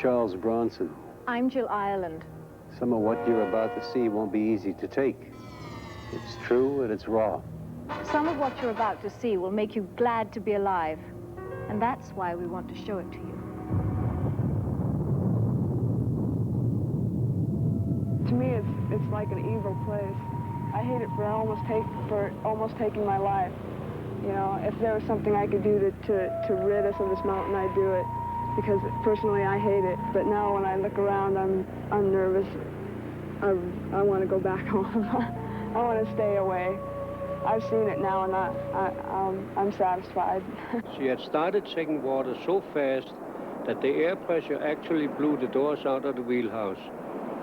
Charles Bronson. I'm Jill Ireland. Some of what you're about to see won't be easy to take. It's true and it's raw. Some of what you're about to see will make you glad to be alive. And that's why we want to show it to you. To me, it's like an evil place. I hate it for almost taking my life. You know, if there was something I could do to rid us of this mountain, I'd do it. Because personally, I hate it. But now when I look around, I'm nervous. I want to go back home. I want to stay away. I've seen it now, and I'm satisfied. She had started taking water so fast that the air pressure actually blew the doors out of the wheelhouse.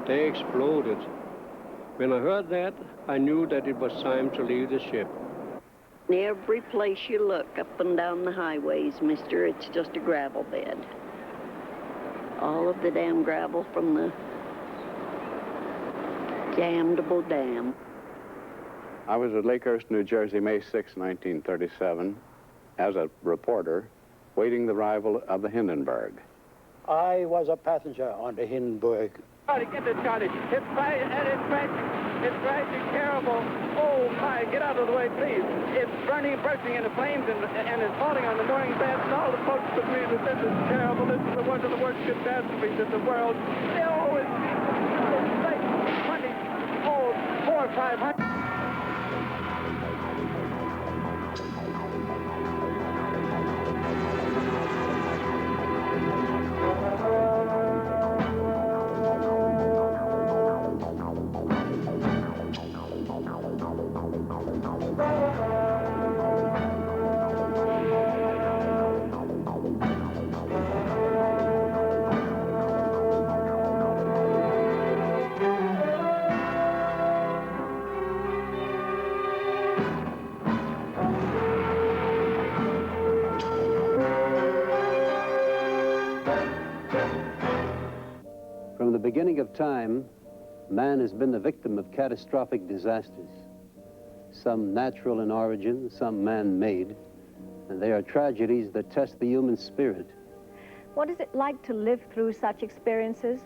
They exploded. When I heard that, I knew that it was time to leave the ship. Every place you look up and down the highways, mister, it's just a gravel bed. All of the damn gravel from the damnable dam. I was at Lakehurst, New Jersey, May 6, 1937, as a reporter, waiting the arrival of the Hindenburg. I was a passenger on the Hindenburg. Charlie, get this, Charlie. It's tragic, terrible. Oh, my, get out of the way, please. It's burning, bursting into flames, and it's falling on the mooring mast, and all the folks agree that this is terrible. This is one of the worst catastrophes in the world. Oh, it's like 20, 400 or 500. From the beginning of time, man has been the victim of catastrophic disasters. Some natural in origin, some man-made, and they are tragedies that test the human spirit. What is it like to live through such experiences?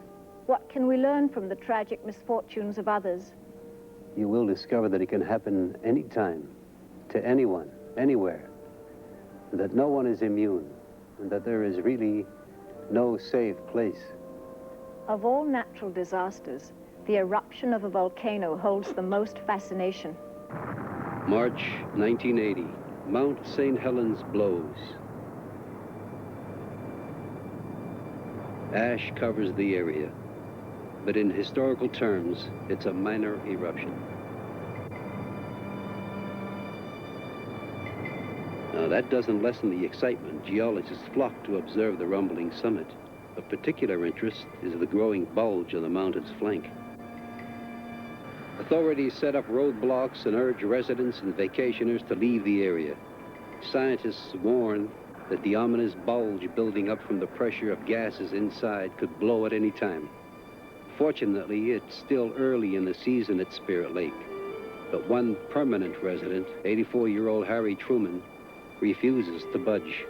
What can we learn from the tragic misfortunes of others? You will discover that it can happen anytime, to anyone, anywhere, and that no one is immune, and that there is really no safe place. Of all natural disasters, the eruption of a volcano holds the most fascination. March 1980, Mount St. Helens blows. Ash covers the area, but in historical terms, it's a minor eruption. Now, that doesn't lessen the excitement. Geologists flock to observe the rumbling summit. Of particular interest is the growing bulge on the mountain's flank. Authorities set up roadblocks and urge residents and vacationers to leave the area. Scientists warn that the ominous bulge building up from the pressure of gases inside could blow at any time. Fortunately, it's still early in the season at Spirit Lake, but one permanent resident, 84-year-old Harry Truman, refuses to budge.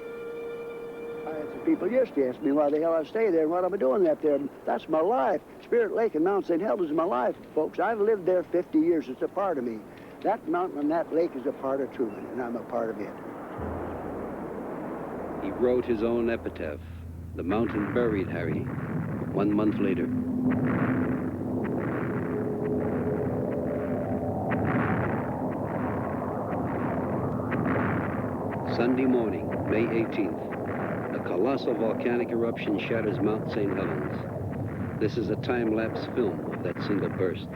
People used to ask me why the hell I stay there and what I'm doing up there. That's my life. Spirit Lake and Mount St. Helens is my life, folks. I've lived there 50 years. It's a part of me. That mountain and that lake is a part of Truman, and I'm a part of it. He wrote his own epitaph. The mountain buried Harry 1 month later. Sunday morning, May 18th. A colossal volcanic eruption shatters Mount St. Helens. This is a time-lapse film of that single burst.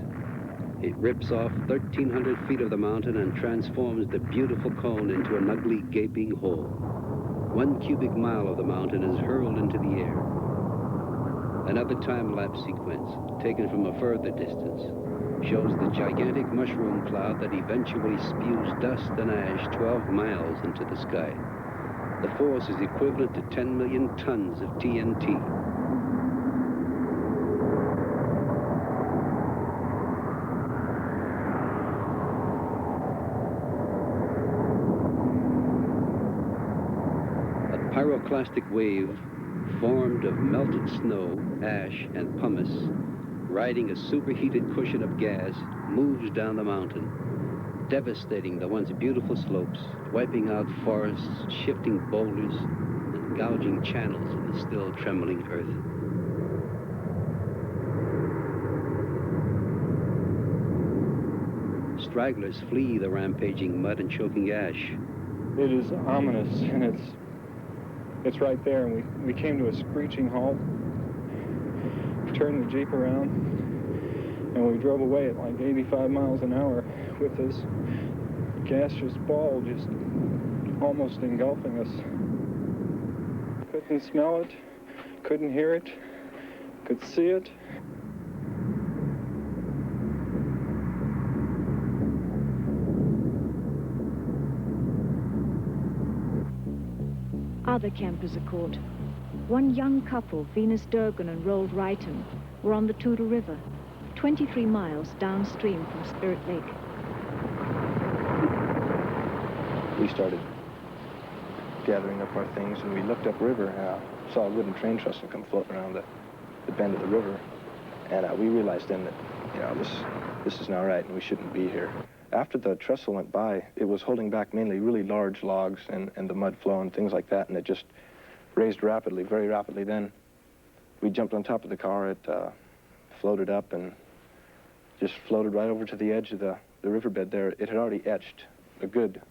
It rips off 1,300 feet of the mountain and transforms the beautiful cone into an ugly, gaping hole. 1 cubic mile of the mountain is hurled into the air. Another time-lapse sequence, taken from a further distance, shows the gigantic mushroom cloud that eventually spews dust and ash 12 miles into the sky. The force is equivalent to 10 million tons of TNT. A pyroclastic wave formed of melted snow, ash, and pumice, riding a superheated cushion of gas, moves down the mountain, devastating the once beautiful slopes, wiping out forests, shifting boulders, and gouging channels in the still trembling earth. Stragglers flee the rampaging mud and choking ash. It is ominous, and it's right there, and we came to a screeching halt, turned the Jeep around, and we drove away at like 85 miles an hour with this gaseous ball just almost engulfing us. Couldn't smell it, couldn't hear it, could see it. Other campers are caught. One young couple, Venus Durgan and Roald Wrighton, were on the Toutle River, 23 miles downstream from Spirit Lake. We started gathering up our things, and we looked upriver and saw a wooden train trestle come floating around the bend of the river. And we realized then that, you know, this is not right, and we shouldn't be here. After the trestle went by, it was holding back mainly really large logs and the mud flow and things like that, and it just raised rapidly, very rapidly. Then we jumped on top of the car. It floated up and just floated right over to the edge of the riverbed there. It had already etched a good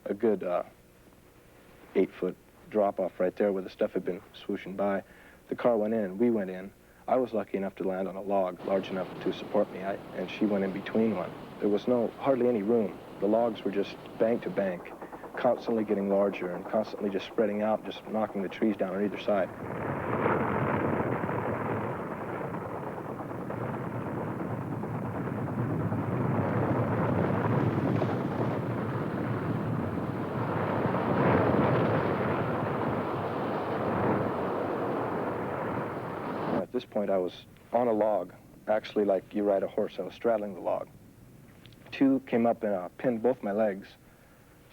8-foot drop-off right there where the stuff had been swooshing by. The car went in, we went in. I was lucky enough to land on a log large enough to support me, and she went in between one. There was hardly any room. The logs were just bank to bank, constantly getting larger and constantly just spreading out, just knocking the trees down on either side. At this point, I was on a log, actually like you ride a horse. I was straddling the log. Two came up and pinned both my legs,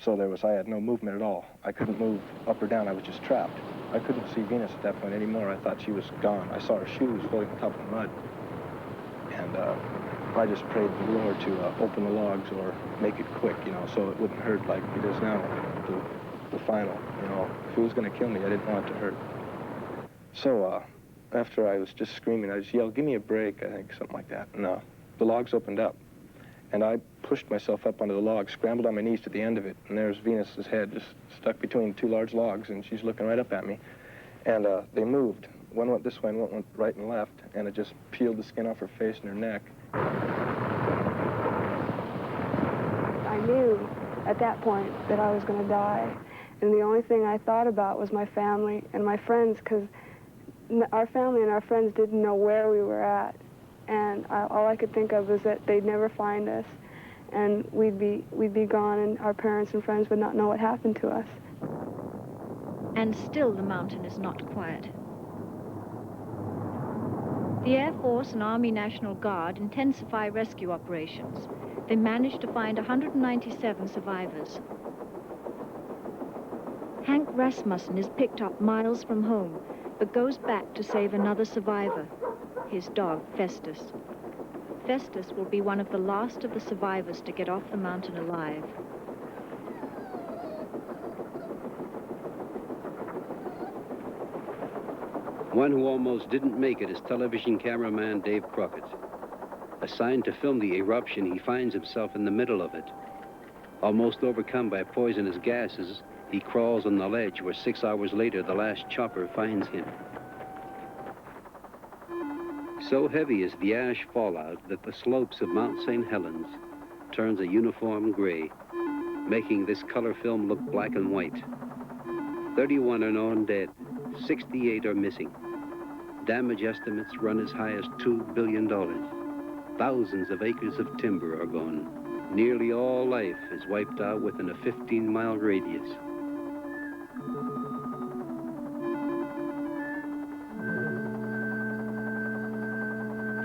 so I had no movement at all. I couldn't move up or down. I was just trapped. I couldn't see Venus at that point anymore. I thought she was gone. I saw her shoes floating on top of the mud, and I just prayed to the Lord to open the logs or make it quick, you know, so it wouldn't hurt like it is now, the final, you know. If it was going to kill me, I didn't want it to hurt. So after I was just screaming, I just yelled, "Give me a break," I think, something like that. And the logs opened up. And I pushed myself up onto the log, scrambled on my knees to the end of it, and there's Venus's head just stuck between two large logs, and she's looking right up at me. And they moved. One went this way and one went right and left, and it just peeled the skin off her face and her neck. I knew at that point that I was going to die, and the only thing I thought about was my family and my friends, because our family and our friends didn't know where we were at. And all I could think of was that they'd never find us, and we'd be gone, and our parents and friends would not know what happened to us. And still the mountain is not quiet. The Air Force and Army National Guard intensify rescue operations. They managed to find 197 survivors. Hank Rasmussen is picked up miles from home, but goes back to save another survivor, his dog, Festus. Festus will be one of the last of the survivors to get off the mountain alive. One who almost didn't make it is television cameraman Dave Crockett. Assigned to film the eruption, he finds himself in the middle of it. Almost overcome by poisonous gases, he crawls on the ledge where 6 hours later the last chopper finds him. So heavy is the ash fallout that the slopes of Mount St. Helens turns a uniform gray, making this color film look black and white. 31 are known dead, 68 are missing. Damage estimates run as high as $2 billion. Thousands of acres of timber are gone. Nearly all life is wiped out within a 15-mile radius.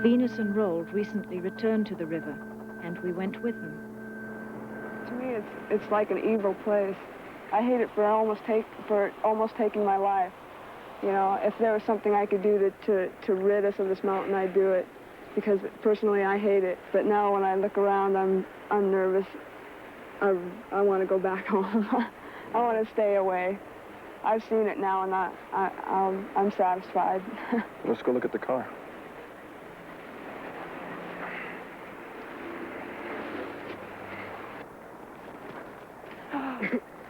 Venus and Roald recently returned to the river, and we went with them. To me, it's like an evil place. I hate it for almost taking my life. You know, if there was something I could do to rid us of this mountain, I'd do it, because personally I hate it. But now when I look around, I'm nervous. I want to go back home. I want to stay away. I've seen it now, and I'm satisfied. Let's go look at the car.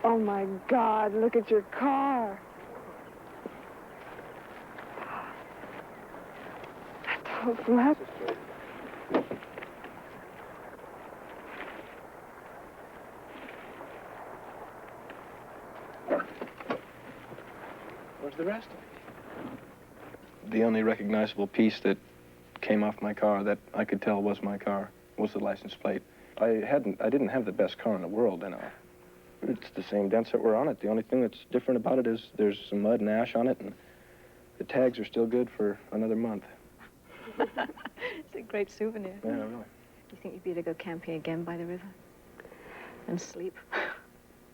Oh my God, look at your car. That's Where's the rest of it? The only recognizable piece that came off my car that I could tell was my car was the license plate. I didn't have the best car in the world, and it's the same dents that were on it. The only thing that's different about it is there's some mud and ash on it, and the tags are still good for another month. It's a great souvenir. Yeah, really. Do you think you'd be able to go camping again by the river and sleep?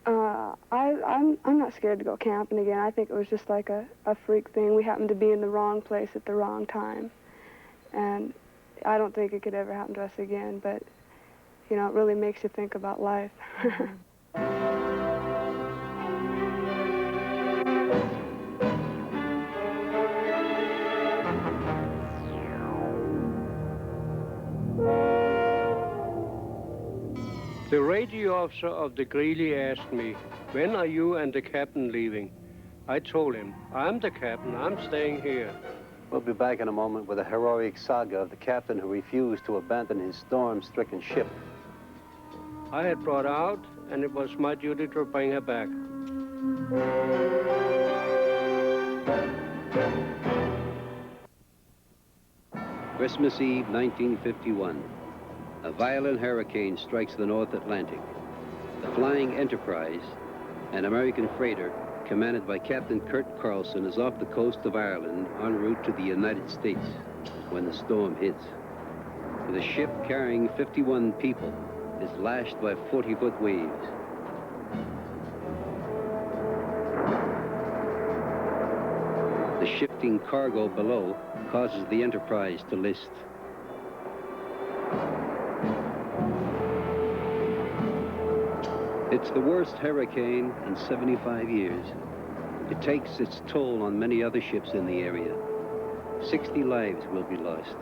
I'm not scared to go camping again. I think it was just like a freak thing. We happened to be in the wrong place at the wrong time. And I don't think it could ever happen to us again, but, you know, it really makes you think about life. The radio officer of the Greeley asked me, when are you and the captain leaving? I told him, I'm the captain, I'm staying here. We'll be back in a moment with a heroic saga of the captain who refused to abandon his storm-stricken ship. I had brought her out, and it was my duty to bring her back. Christmas Eve, 1951. A violent hurricane strikes the North Atlantic. The Flying Enterprise, an American freighter commanded by Captain Kurt Carlson, is off the coast of Ireland en route to the United States when the storm hits. The ship carrying 51 people is lashed by 40-foot waves. The shifting cargo below causes the Enterprise to list. It's the worst hurricane in 75 years. It takes its toll on many other ships in the area. 60 lives will be lost.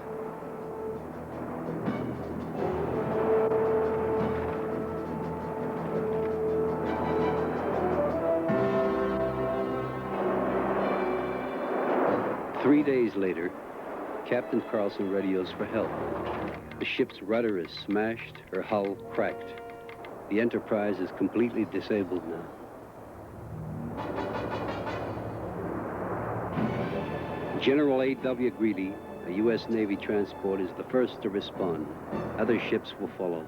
Three days later, Captain Carlson radios for help. The ship's rudder is smashed, her hull cracked. The Enterprise is completely disabled now. General A.W. Greeley, a U.S. Navy transport, is the first to respond. Other ships will follow.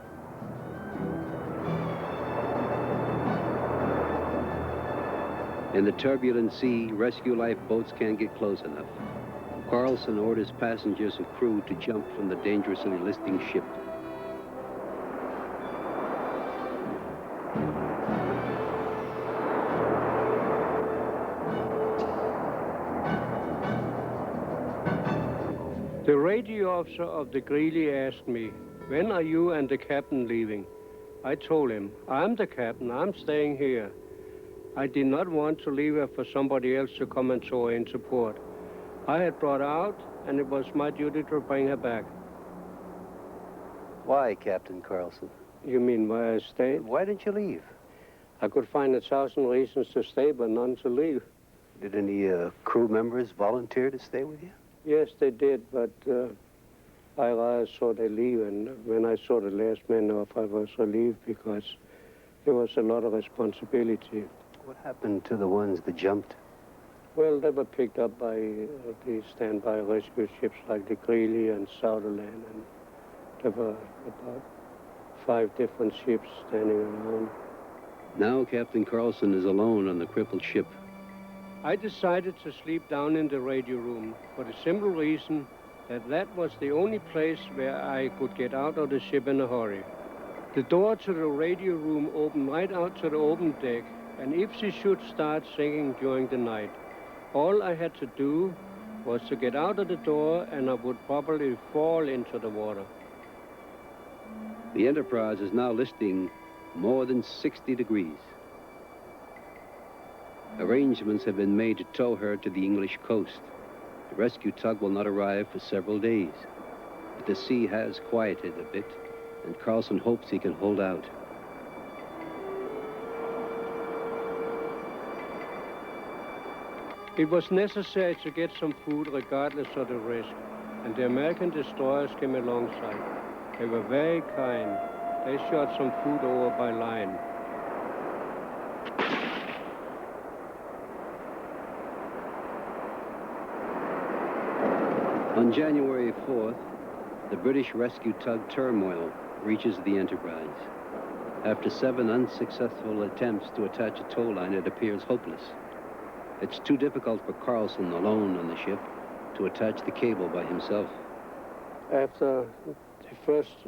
In the turbulent sea, rescue lifeboats can't get close enough. Carlson orders passengers and crew to jump from the dangerously listing ship. The radio officer of the Greeley asked me, when are you and the captain leaving? I told him, I'm the captain, I'm staying here. I did not want to leave her for somebody else to come and tow her into port. I had brought her out, and it was my duty to bring her back. Why, Captain Carlson? You mean why I stayed? Why didn't you leave? I could find 1,000 reasons to stay, but none to leave. Did any crew members volunteer to stay with you? Yes, they did, but I rather saw they leave, and when I saw the last man off, I was relieved because there was a lot of responsibility. What happened to the ones that jumped? Well, they were picked up by the standby rescue ships like the Greeley and Sutherland, and there were about 5 different ships standing around. Now Captain Carlson is alone on the crippled ship. I decided to sleep down in the radio room for the simple reason that that was the only place where I could get out of the ship in a hurry. The door to the radio room opened right out to the open deck, and if she should start singing during the night, All I had to do was to get out of the door and I would probably fall into the water. The Enterprise is now listing more than 60 degrees. Arrangements have been made to tow her to the English coast. The rescue tug will not arrive for several days, but the sea has quieted a bit, and Carlson hopes he can hold out. It was necessary to get some food regardless of the risk, and the American destroyers came alongside. They were very kind. They shot some food over by line. On January 4th, the British rescue tug Turmoil reaches the Enterprise. After 7 unsuccessful attempts to attach a tow line, it appears hopeless. It's too difficult for Carlson, alone on the ship, to attach the cable by himself. After the first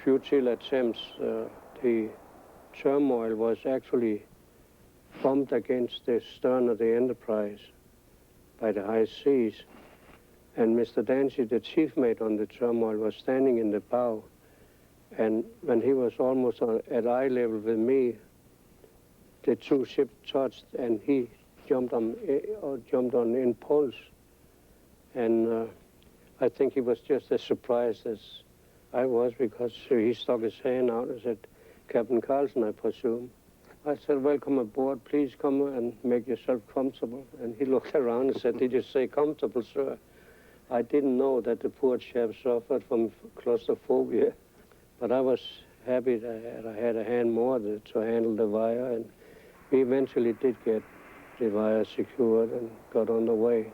futile attempts, the Turmoil was actually bumped against the stern of the Enterprise by the high seas. And Mr. Dancy, the chief mate on the Turmoil, was standing in the bow. And when he was almost at eye level with me, the two ships touched, and he jumped on impulse. And I think he was just as surprised as I was, because he stuck his hand out and said, "Captain Carlson, I presume." I said, "Welcome aboard. Please come and make yourself comfortable." And he looked around and said, "Did you say comfortable, sir?" I didn't know that the poor chap suffered from claustrophobia, but I was happy that I had a hand more to handle the wire, and we eventually did get the wire secured and got on the way.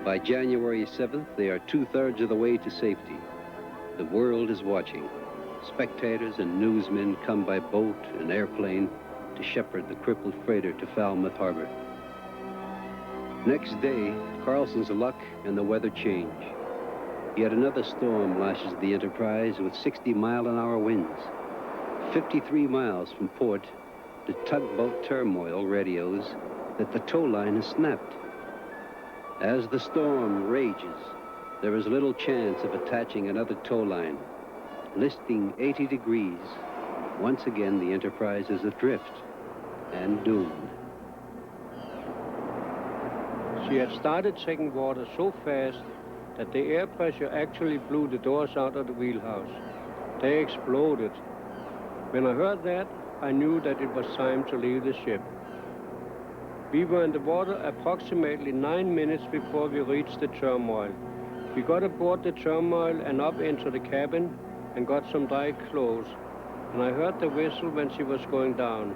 By January 7th, they are 2/3 of the way to safety. The world is watching. Spectators and newsmen come by boat and airplane to shepherd the crippled freighter to Falmouth Harbor. Next day, Carlson's luck and the weather change. Yet another storm lashes the Enterprise with 60-mile-an-hour winds. 53 miles from port, the tugboat Turmoil radios that the tow line has snapped. As the storm rages, there is little chance of attaching another tow line. Listing 80 degrees, once again the Enterprise is adrift and doomed. She had started taking water so fast that the air pressure actually blew the doors out of the wheelhouse. They exploded. When I heard that, I knew that it was time to leave the ship. We were in the water approximately 9 minutes before we reached the Turmoil. We got aboard the Turmoil and up into the cabin and got some dry clothes, and I heard the whistle when she was going down.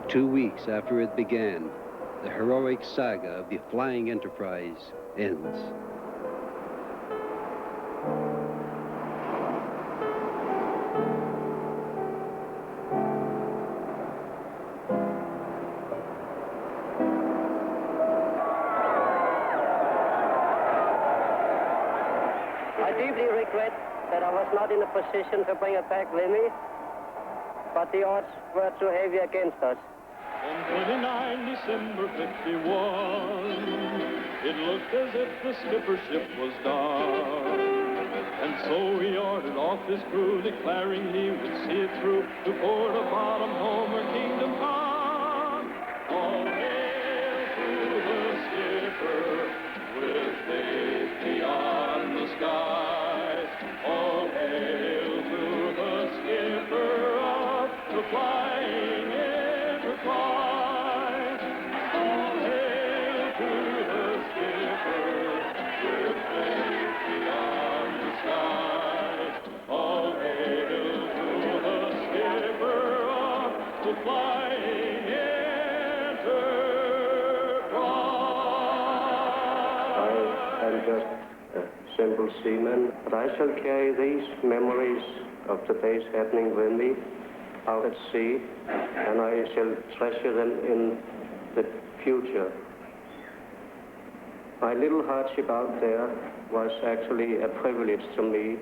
2 weeks after it began, the heroic saga of the flying Enterprise ends. I deeply regret that I was not in a position to bring her back with me, but the odds were too heavy against us. On 29 December 51, it looked as if the skipper's ship was dark. And so he ordered off his crew, declaring he would see it through to port of bottom home or kingdom come. All hail to the skipper with faith beyond the skies. All hail to the skipper of the flying Enterprise. All hail to the skipper with faith beyond the skies. All hail to the skipper of the flying Enterprise. I am just a simple seaman, but I shall carry these memories of today's happening with me out at sea, and I shall treasure them in the future. My little hardship out there was actually a privilege to me,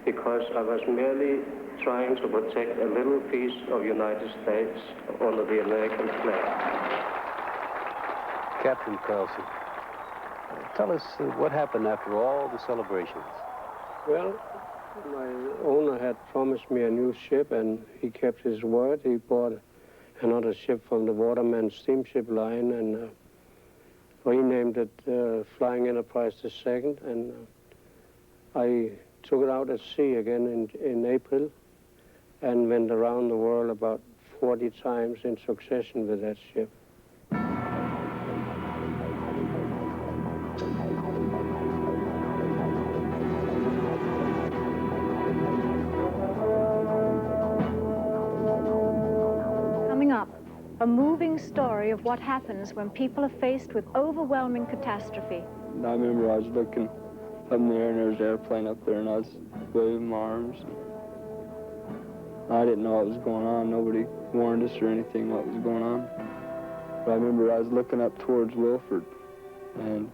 because I was merely trying to protect a little piece of United States under the American flag. Captain Carlson, tell us what happened after all the celebrations. Well, my owner had promised me a new ship, and he kept his word. He bought another ship from the Waterman Steamship Line and renamed it Flying Enterprise II, and I took it out at sea again in April and went around the world about 40 times in succession with that ship. A moving story of what happens when people are faced with overwhelming catastrophe. I remember I was looking up in the air and there was an airplane up there and I was waving my arms. I didn't know what was going on. Nobody warned us or anything what was going on. But I remember I was looking up towards Wilford and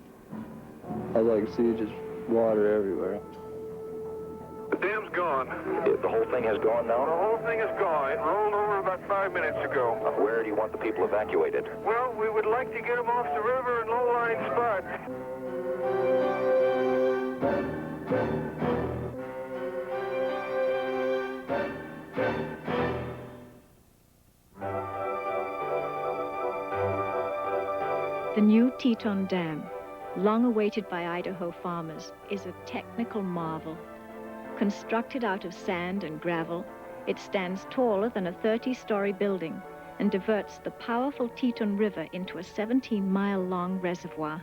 all I could see was just water everywhere. The dam's gone. The whole thing has gone now? The whole thing is gone. It rolled over about 5 minutes ago. Where do you want the people evacuated? Well, we would like to get them off the river in low-lying spots. The new Teton Dam, long awaited by Idaho farmers, is a technical marvel. Constructed out of sand and gravel, it stands taller than a 30-story building and diverts the powerful Teton River into a 17-mile-long reservoir.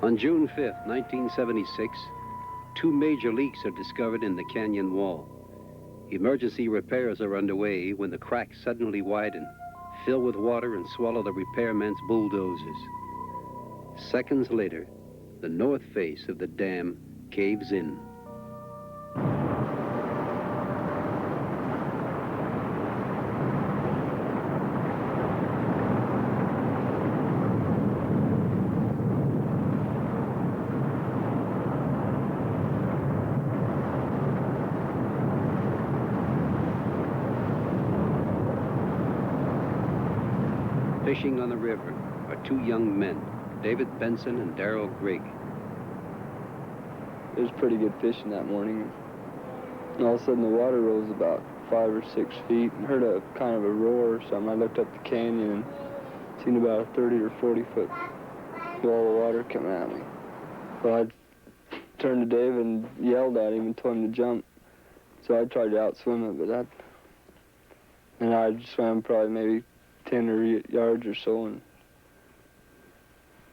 On June 5th, 1976, 2 major leaks are discovered in the canyon wall. Emergency repairs are underway when the cracks suddenly widen, fill with water, and swallow the repairmen's bulldozers. Seconds later, the north face of the dam caves in. Fishing on the river are 2 young men, David Benson and Darrell Grigg. It was pretty good fishing that morning. And all of a sudden the water rose about 5 or 6 feet and heard a kind of a roar or something. I looked up the canyon and seen about a 30 or 40 foot wall of water coming at me. So I turned to David and yelled at him and told him to jump. So I tried to outswim it, and I swam probably maybe 10 yards or so,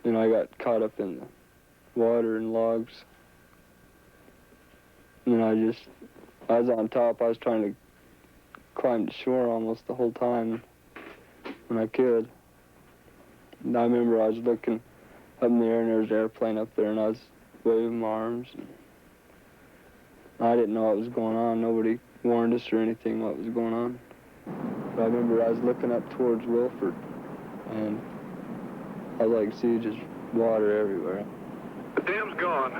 and I got caught up in the water and logs. And I was on top. I was trying to climb to shore almost the whole time when I could. And I remember I was looking up in the air and there was an airplane up there and I was waving my arms. And I didn't know what was going on. Nobody warned us or anything what was going on. But I remember I was looking up towards Wilford and all I could see was just water everywhere. The dam's gone.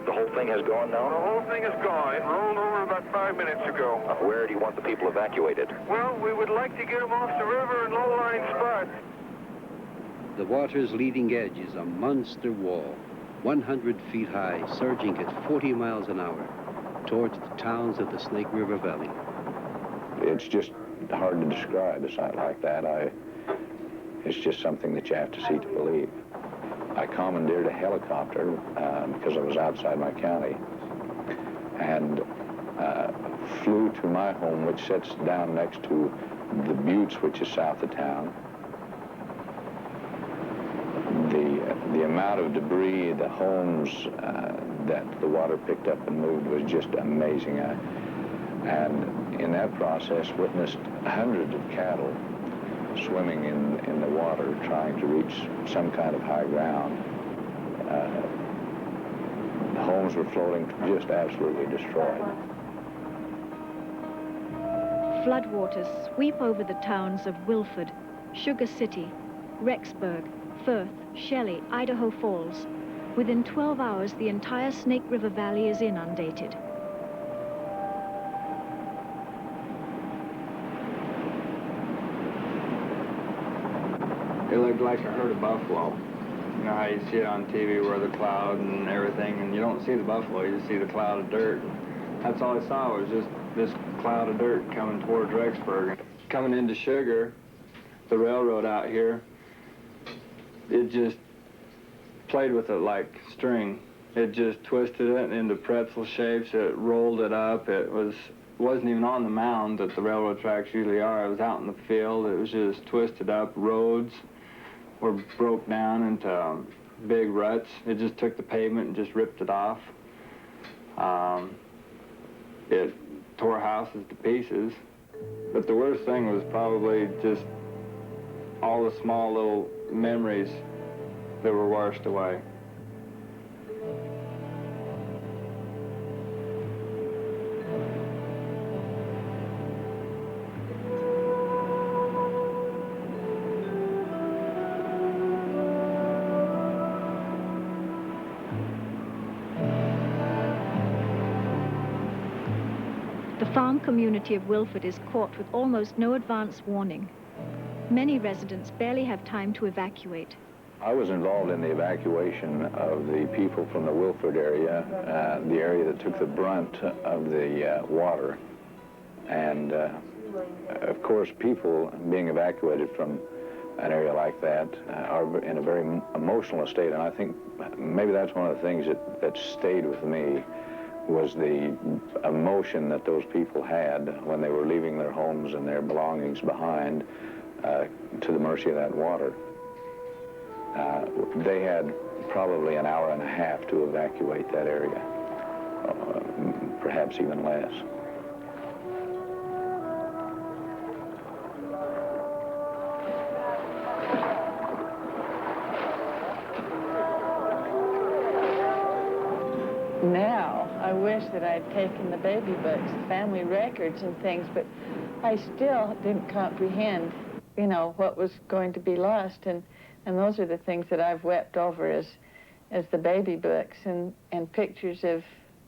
The whole thing has gone now? The whole thing is gone. It rolled over about 5 minutes ago. Where do you want the people evacuated? Well, we would like to get them off the river in low-lying spots. The water's leading edge is a monster wall, 100 feet high, surging at 40 miles an hour towards the towns of the Snake River Valley. It's just hard to describe a sight like that. It's just something that you have to see to believe. I commandeered a helicopter because I was outside my county and flew to my home, which sits down next to the Buttes, which is south of town. The amount of debris, the homes that the water picked up and moved was just amazing. And in that process, witnessed hundreds of cattle swimming in the water, trying to reach some kind of high ground. The homes were floating, just absolutely destroyed. Floodwaters sweep over the towns of Wilford, Sugar City, Rexburg, Firth, Shelley, Idaho Falls. Within 12 hours, the entire Snake River Valley is inundated. It looked like a herd of buffalo. You know how you see it on TV where the cloud and everything, and you don't see the buffalo, you just see the cloud of dirt. That's all I saw was just this cloud of dirt coming towards Rexburg. Coming into Sugar, the railroad out here, it just played with it like string. It just twisted it into pretzel shapes. It rolled it up. It wasn't even on the mound that the railroad tracks usually are. It was out in the field. It was just twisted up. Roads were broke down into big ruts. It just took the pavement and just ripped it off. It tore houses to pieces. But the worst thing was probably just all the small little memories that were washed away. The farm community of Wilford is caught with almost no advance warning. Many residents barely have time to evacuate. I was involved in the evacuation of the people from the Wilford area, the area that took the brunt of the water. And of course, people being evacuated from an area like that are in a very emotional state. And I think maybe that's one of the things that stayed with me, was the emotion that those people had when they were leaving their homes and their belongings behind to the mercy of that water. They had probably an hour and a half to evacuate that area, perhaps even less. Now, I wish that I'd taken the baby books, family records and things, but I still didn't comprehend, you know, what was going to be lost. And those are the things that I've wept over as the baby books and pictures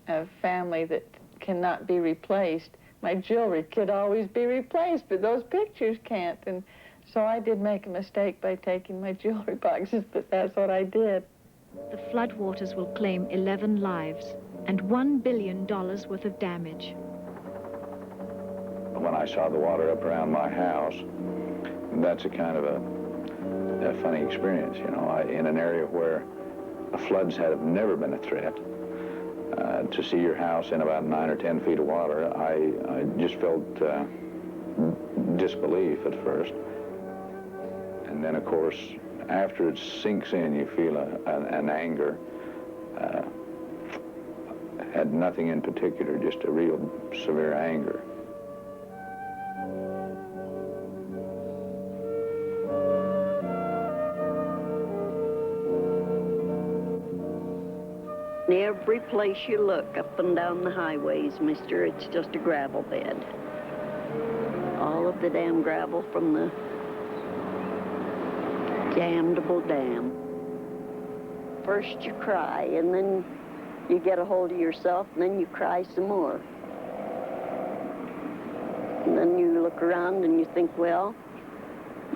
of family that cannot be replaced. My jewelry could always be replaced, but those pictures can't. And so I did make a mistake by taking my jewelry boxes, but that's what I did. The floodwaters will claim 11 lives and $1 billion worth of damage. When I saw the water up around my house, that's a kind of a funny experience, you know. In an area where floods have never been a threat, to see your house in about 9 or 10 feet of water, I just felt disbelief at first. And then, of course, after it sinks in, you feel an anger. Had nothing in particular, just a real severe anger. Every place you look up and down the highways, mister, it's just a gravel bed. All of the damn gravel from the damnable dam. First you cry, and then you get a hold of yourself, and then you cry some more. And then you look around and you think, well,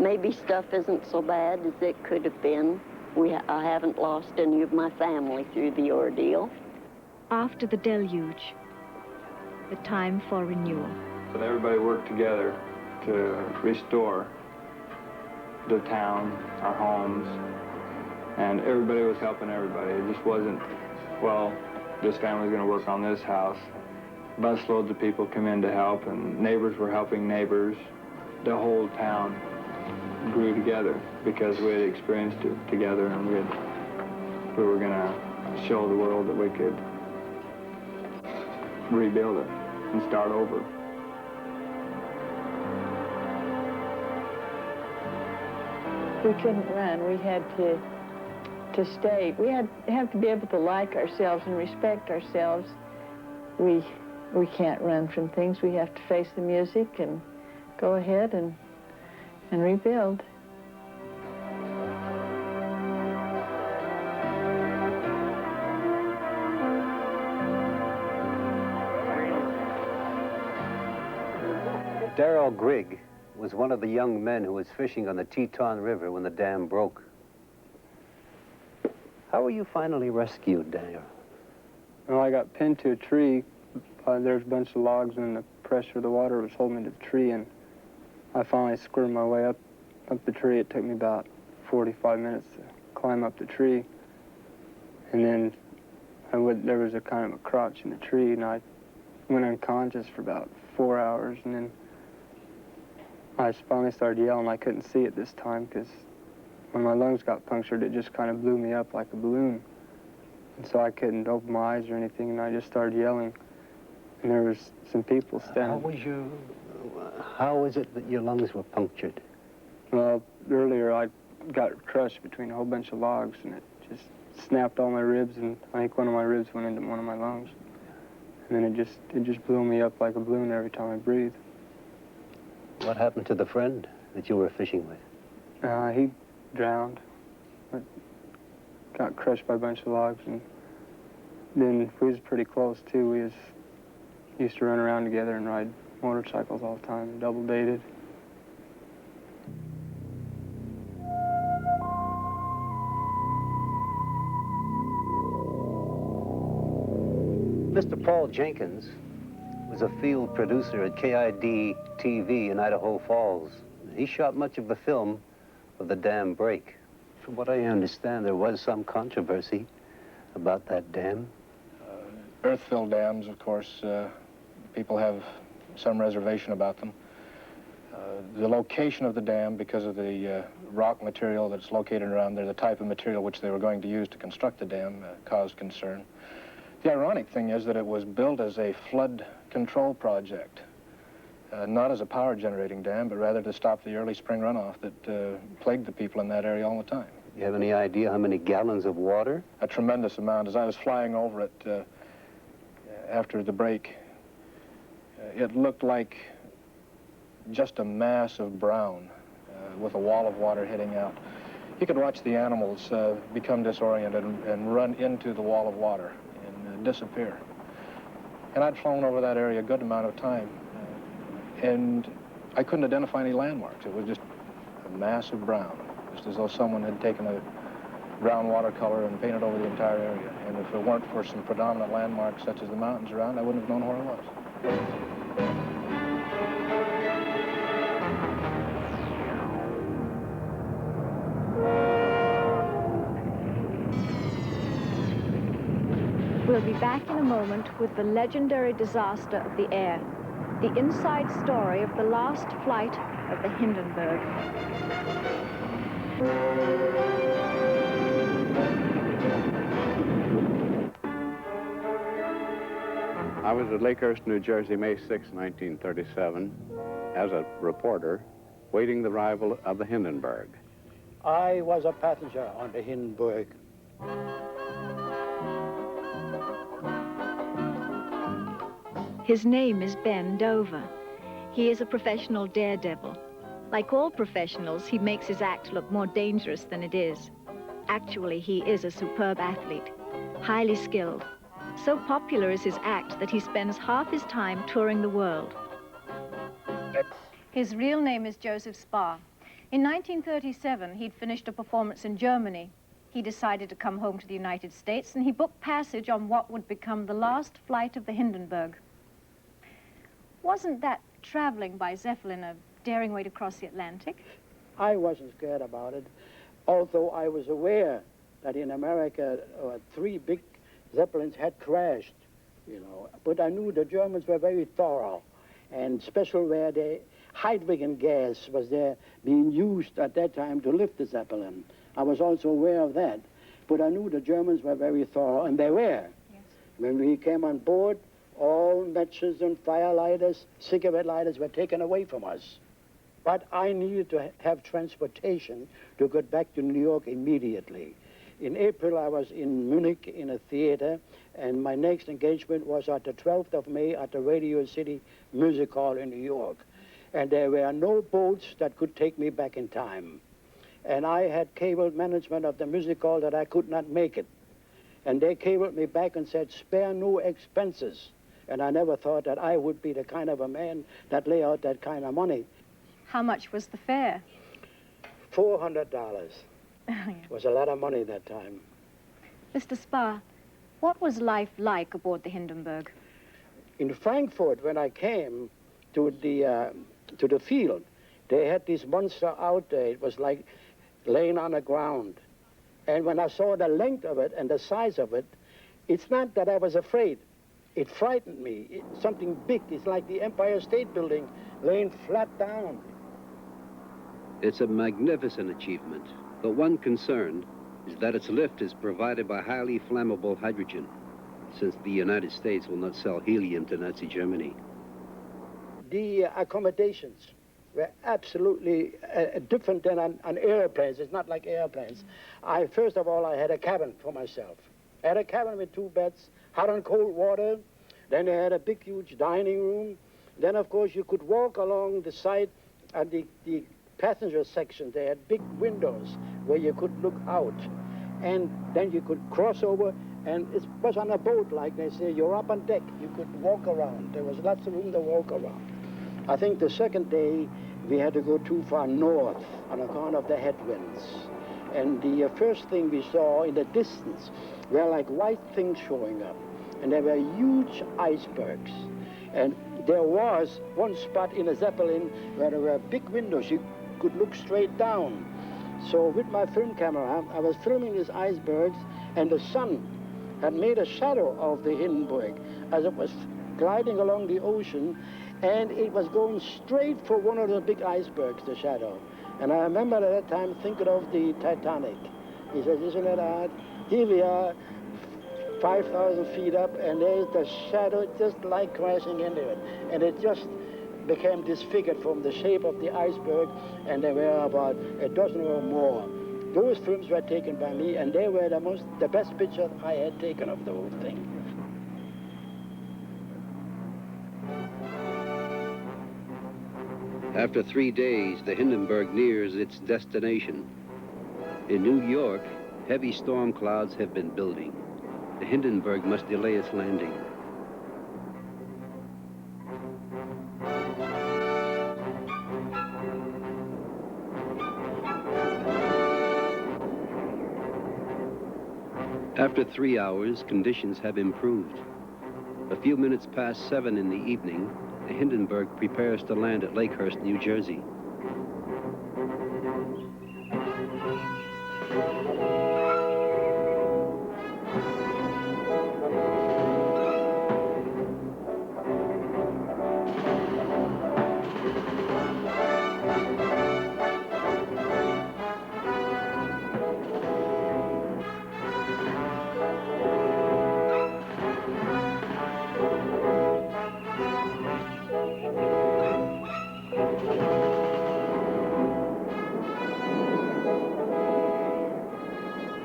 maybe stuff isn't so bad as it could have been. I haven't lost any of my family through the ordeal. After the deluge, the time for renewal. But everybody worked together to restore the town, our homes, and everybody was helping everybody. It just wasn't, well, this family's going to work on this house. Busloads of people come in to help, and neighbors were helping neighbors. The whole town grew together because we had experienced it together, and we were going to show the world that we could rebuild it and start over. We couldn't run. We had to stay. We have to be able to like ourselves and respect ourselves. We can't run from things. We have to face the music and go ahead and rebuild. Darrell Grigg was one of the young men who was fishing on the Teton River when the dam broke. How were you finally rescued, Daniel? Well, I got pinned to a tree. There's a bunch of logs, and the pressure of the water was holding me to the tree, and I finally squirmed my way up the tree. It took me about 45 minutes to climb up the tree. And then there was a kind of a crotch in the tree, and I went unconscious for about 4 hours, and then I finally started yelling. I couldn't see it this time, because when my lungs got punctured, it just kind of blew me up like a balloon. And so I couldn't open my eyes or anything, and I just started yelling. And there was some people standing. How is it that your lungs were punctured? Well, earlier I got crushed between a whole bunch of logs, and it just snapped all my ribs, and I think one of my ribs went into one of my lungs. And then it just blew me up like a balloon every time I breathed. What happened to the friend that you were fishing with? He drowned. Got crushed by a bunch of logs, and then we was pretty close too. We used to run around together and ride motorcycles all the time, double dated. Mr. Paul Jenkins was a field producer at KID-TV in Idaho Falls. He shot much of the film of the dam break. From what I understand, there was some controversy about that dam. Earth-filled dams, of course, people have some reservation about them. The location of the dam, because of the rock material that's located around there, the type of material which they were going to use to construct the dam, caused concern. The ironic thing is that it was built as a flood control project, not as a power generating dam, but rather to stop the early spring runoff that plagued the people in that area all the time. You have any idea how many gallons of water? A tremendous amount. As I was flying over it after the break, it looked like just a mass of brown with a wall of water heading out. You could watch the animals become disoriented and run into the wall of water and disappear. And I'd flown over that area a good amount of time, and I couldn't identify any landmarks. It was just a mass of brown, just as though someone had taken a brown watercolor and painted over the entire area. And if it weren't for some predominant landmarks such as the mountains around, I wouldn't have known where it was. We'll be back in a moment with the legendary disaster of the air, the inside story of the last flight of the Hindenburg. I was at Lakehurst, New Jersey, May 6, 1937, as a reporter, waiting the arrival of the Hindenburg. I was a passenger on the Hindenburg. His name is Ben Dover. He is a professional daredevil. Like all professionals, he makes his act look more dangerous than it is. Actually, he is a superb athlete, highly skilled. So popular is his act that he spends half his time touring the world. His real name is Joseph Spar. In 1937, he'd finished a performance in Germany. He decided to come home to the United States, and he booked passage on what would become the last flight of the Hindenburg. Wasn't that traveling by Zeppelin a daring way to cross the Atlantic? I wasn't scared about it, although I was aware that in America 3 big Zeppelins had crashed, you know. But I knew the Germans were very thorough, and special where the hydrogen gas was there being used at that time to lift the Zeppelin. I was also aware of that. But I knew the Germans were very thorough, and they were. Yes. When we came on board, all matches and fire lighters, cigarette lighters were taken away from us. But I needed to have transportation to get back to New York immediately. In April, I was in Munich in a theater, and my next engagement was at the 12th of May at the Radio City Music Hall in New York. And there were no boats that could take me back in time. And I had cabled management of the music hall that I could not make it. And they cabled me back and said, spare no expenses. And I never thought that I would be the kind of a man that lay out that kind of money. How much was the fare? $400. It was a lot of money that time. Mr. Spa, what was life like aboard the Hindenburg? In Frankfurt, when I came to the field, they had this monster out there. It was like laying on the ground. And when I saw the length of it and the size of it, it's not that I was afraid. It frightened me. It's something big. It's like the Empire State Building laying flat down. It's a magnificent achievement, but one concern is that its lift is provided by highly flammable hydrogen, since the United States will not sell helium to Nazi Germany. The accommodations were absolutely different than on airplanes. It's not like airplanes. First of all, I had a cabin for myself. I had a cabin with 2 beds, hot and cold water. Then I had a big, huge dining room. Then, of course, you could walk along the side at the passenger section. They had big windows where you could look out. And then you could cross over, and it was on a boat, like they say. You're up on deck. You could walk around. There was lots of room to walk around. I think the second day, we had to go too far north on account of the headwinds. And the first thing we saw in the distance were like white things showing up. And there were huge icebergs. And there was one spot in a Zeppelin where there were big windows. You could look straight down. So with my film camera, I was filming these icebergs, and the sun had made a shadow of the Hindenburg as it was gliding along the ocean, and it was going straight for one of the big icebergs, the shadow. And I remember at that time thinking of the Titanic. He says, isn't it odd? Here we are, 5,000 feet up, and there's the shadow just like crashing into it. And it just became disfigured from the shape of the iceberg, and there were about a dozen or more. Those films were taken by me, and they were the best picture I had taken of the whole thing. After 3 days, the Hindenburg nears its destination. In New York, heavy storm clouds have been building. The Hindenburg must delay its landing. After 3 hours, conditions have improved. A few minutes past 7 in the evening, the Hindenburg prepares to land at Lakehurst, New Jersey.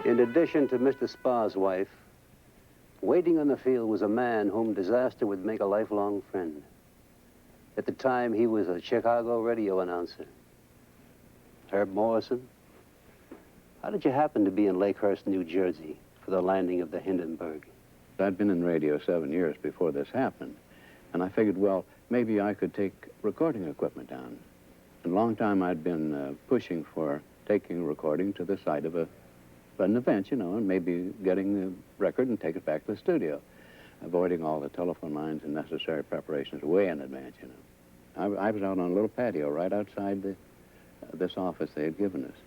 In addition to Mr. Spa's wife, waiting on the field was a man whom disaster would make a lifelong friend. At the time, he was a Chicago radio announcer. Herb Morrison. How did you happen to be in Lakehurst, New Jersey for the landing of the Hindenburg? I'd been in radio 7 years before this happened, and I figured, well, maybe I could take recording equipment down. And a long time I'd been pushing for taking a recording to the site of an event, you know, and maybe getting the record and take it back to the studio, avoiding all the telephone lines and necessary preparations way in advance, you know. I was out on a little patio right outside this office they had given us.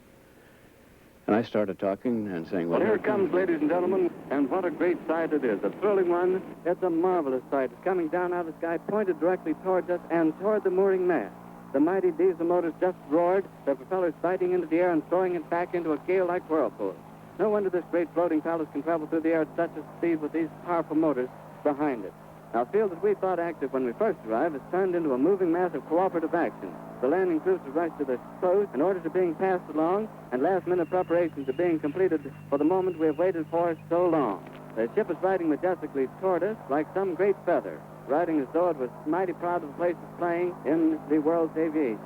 And I started talking and saying, well, here it comes, ladies and gentlemen, and what a great sight it is. A thrilling one. It's a marvelous sight. It's coming down out of the sky, pointed directly towards us and toward the mooring mast. The mighty diesel motors just roared, the propellers biting into the air and throwing it back into a gale-like whirlpool. No wonder this great floating palace can travel through the air at such a speed with these powerful motors behind it. Now, a field that we thought active when we first arrived has turned into a moving mass of cooperative action. The landing crews have rushed to the post, and orders are being passed along, and last-minute preparations are being completed for the moment we have waited for so long. The ship is riding majestically toward us like some great feather, riding as though it was mighty proud of the place it's playing in the world's aviation.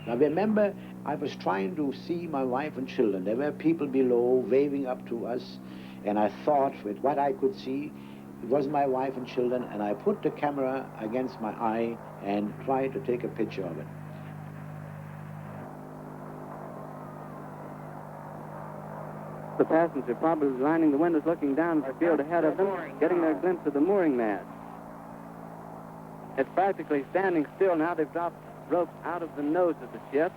Now remember, I was trying to see my wife and children. There were people below waving up to us, and I thought with what I could see, It was my wife and children, and I put the camera against my eye and tried to take a picture of it. The passenger probably lining the windows looking down the field ahead of them, getting their glimpse of the mooring mast. It's practically standing still now. They've dropped ropes out of the nose of the ship.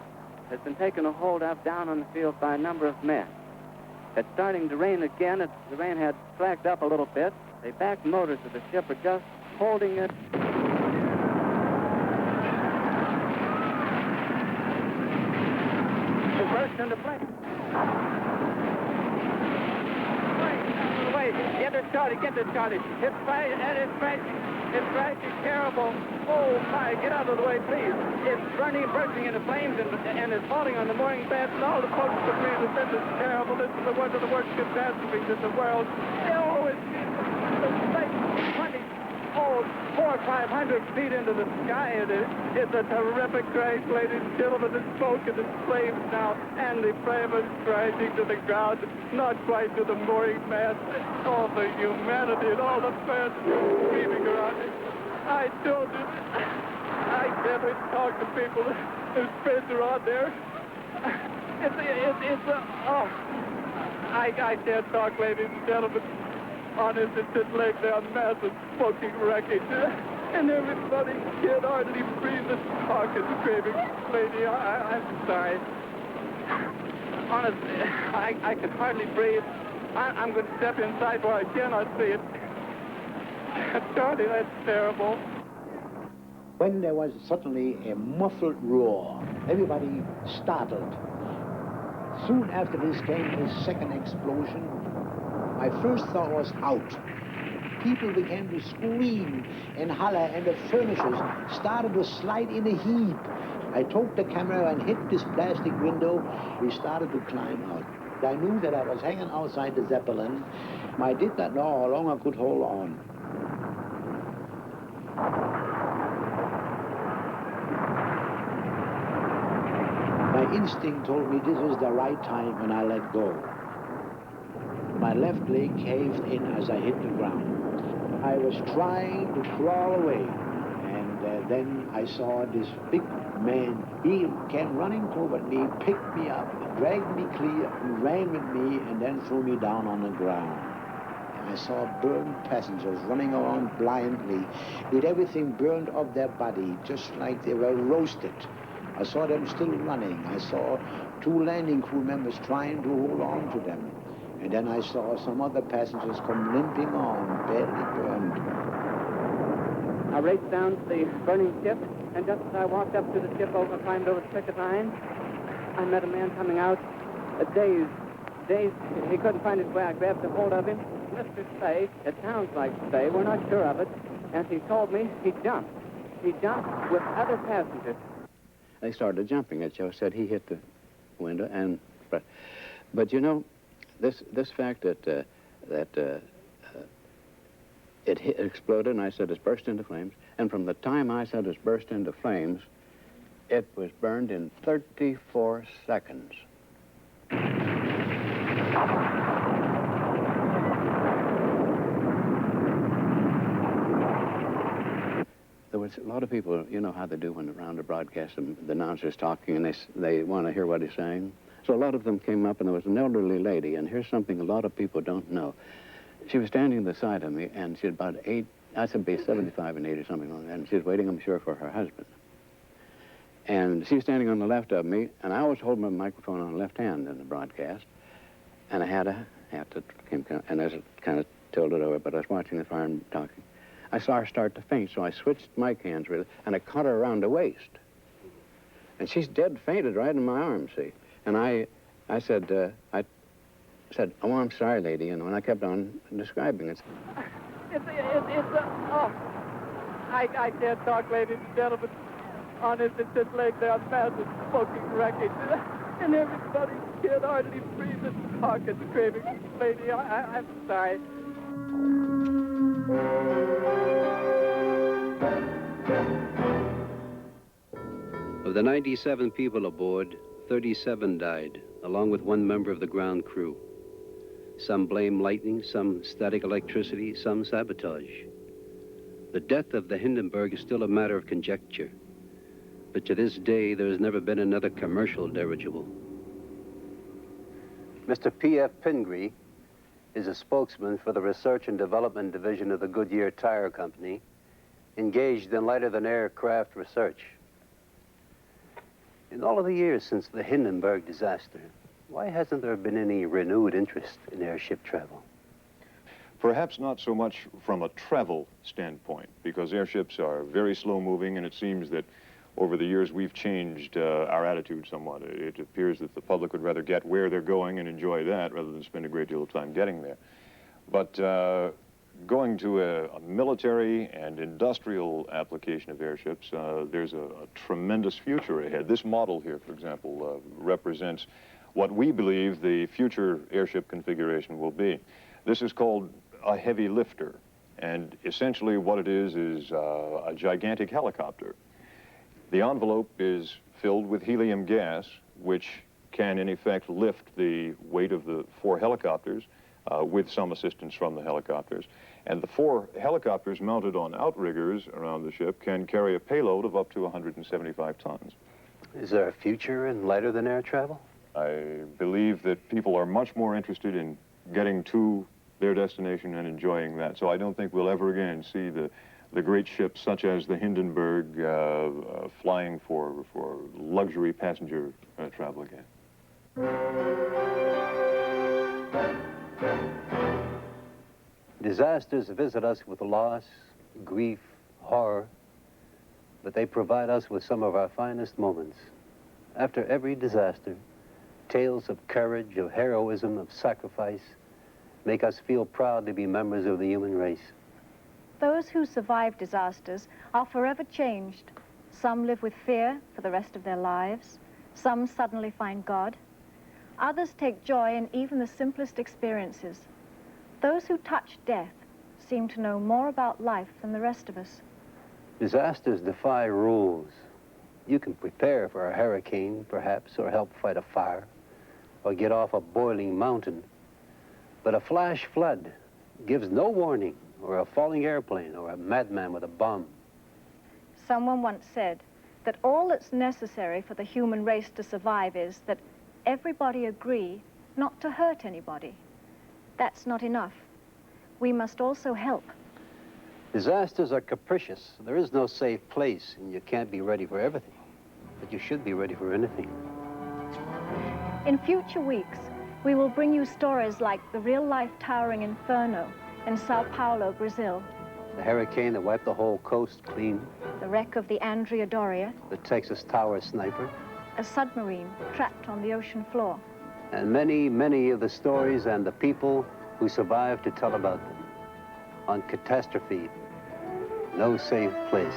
It's been taken a hold of down on the field by a number of men. It's starting to rain again. The rain had slacked up a little bit. The back motors of the ship are just holding it. It burst into flame. Wait, get it started. It's right, and it's crashing terrible. Oh my, get out of the way, please. It's bursting into flames, and it's falling on the mooring mast, and all the folks between us. This is terrible. This is one of the worst catastrophes in the world. Oh, it's 400 or 500 feet into the sky. It's a terrific crash, ladies and gentlemen. The smoke and the flames now, and the flame is crashing to the ground, not quite to the mooring mast. All the humanity and all the fans screaming around it. I told you, I can't wait to talk to people whose friends are on there. I can't talk, ladies and gentlemen. Honest, it's just laying there, massive smoking wreckage. And everybody can hardly breathe and talk and screaming. Lady, I'm sorry. Honestly, I can hardly breathe. I'm going to step inside where I cannot see it. Charlie, that's terrible. When there was suddenly a muffled roar, everybody startled. Soon after this came a second explosion. My first thought was out. People began to scream and holler, and the furniture started to slide in a heap. I took the camera and hit this plastic window. We started to climb out. I knew that I was hanging outside the Zeppelin. I did not know how long I could hold on. My instinct told me this was the right time, and I let go. My left leg caved in as I hit the ground. I was trying to crawl away, and then I saw this big man. He came running toward me, picked me up, dragged me clear, and ran with me, and then threw me down on the ground. And I saw burned passengers running around blindly, with everything burned off their body, just like they were roasted. I saw them still running. I saw 2 landing crew members trying to hold on to them. And then I saw some other passengers come limping on, badly burned. I raced down to the burning ship, and just as I walked up to the ship, climbed over the picket line, I met a man coming out, dazed. He couldn't find his way. I grabbed a hold of him. Mr. Say, it sounds like Say, we're not sure of it. And he told me he jumped. He jumped with other passengers. They started jumping, and Joe said he hit the window, and but you know, this fact that it exploded, and I said it's burst into flames, and from the time I said it's burst into flames, it was burned in 34 seconds. There was a lot of people, you know how they do when around a broadcast, and the announcer's talking, and they want to hear what he's saying. So a lot of them came up, and there was an elderly lady, and here's something a lot of people don't know. She was standing beside of me, and she's about 8, I said be 75 and 80, something like that, and she was waiting, I'm sure, for her husband. And she was standing on the left of me, and I always hold my microphone on the left hand in the broadcast, and I had to, and I was kind of tilted over, but I was watching the fire and talking. I saw her start to faint, so I switched mic hands with her, and I caught her around the waist. And she's dead fainted right in my arms, see? And I said, oh, I'm sorry, lady, and when I kept on describing it. I can't talk, ladies and gentlemen. Honest, it's just laying there, massive smoking wreckage. And everybody can hardly breathe and talk and screaming. Lady, I'm sorry. Of the 97 people aboard, 37 died, along with 1 member of the ground crew. Some blame lightning, some static electricity, some sabotage. The death of the Hindenburg is still a matter of conjecture. But to this day, there has never been another commercial dirigible. Mr. P.F. Pingree is a spokesman for the Research and Development Division of the Goodyear Tire Company, engaged in lighter-than-air craft research. In all of the years since the Hindenburg disaster, why hasn't there been any renewed interest in airship travel? Perhaps not so much from a travel standpoint, because airships are very slow-moving, and it seems that over the years we've changed our attitude somewhat. It appears that the public would rather get where they're going and enjoy that rather than spend a great deal of time getting there. But going to a military and industrial application of airships, there's a tremendous future ahead. This model here, for example, represents what we believe the future airship configuration will be. This is called a heavy lifter, and essentially what it is a gigantic helicopter. The envelope is filled with helium gas, which can in effect lift the weight of the 4 helicopters with some assistance from the helicopters. And the 4 helicopters mounted on outriggers around the ship can carry a payload of up to 175 tons. Is there a future in lighter-than-air travel? I believe that people are much more interested in getting to their destination and enjoying that. So I don't think we'll ever again see the great ships such as the Hindenburg flying for luxury passenger travel again. Disasters visit us with loss, grief, horror, but they provide us with some of our finest moments. After every disaster, tales of courage, of heroism, of sacrifice make us feel proud to be members of the human race. Those who survive disasters are forever changed. Some live with fear for the rest of their lives. Some suddenly find God. Others take joy in even the simplest experiences. Those who touch death seem to know more about life than the rest of us. Disasters defy rules. You can prepare for a hurricane, perhaps, or help fight a fire, or get off a boiling mountain. But a flash flood gives no warning, or a falling airplane, or a madman with a bomb. Someone once said that all that's necessary for the human race to survive is that everybody agree not to hurt anybody. That's not enough. We must also help. Disasters are capricious. There is no safe place, and you can't be ready for everything. But you should be ready for anything. In future weeks, we will bring you stories like the real-life towering inferno in Sao Paulo, Brazil. The hurricane that wiped the whole coast clean. The wreck of the Andrea Doria. The Texas Tower sniper. A submarine trapped on the ocean floor. And many, many of the stories and the people who survived to tell about them. On Catastrophe, No Safe Place.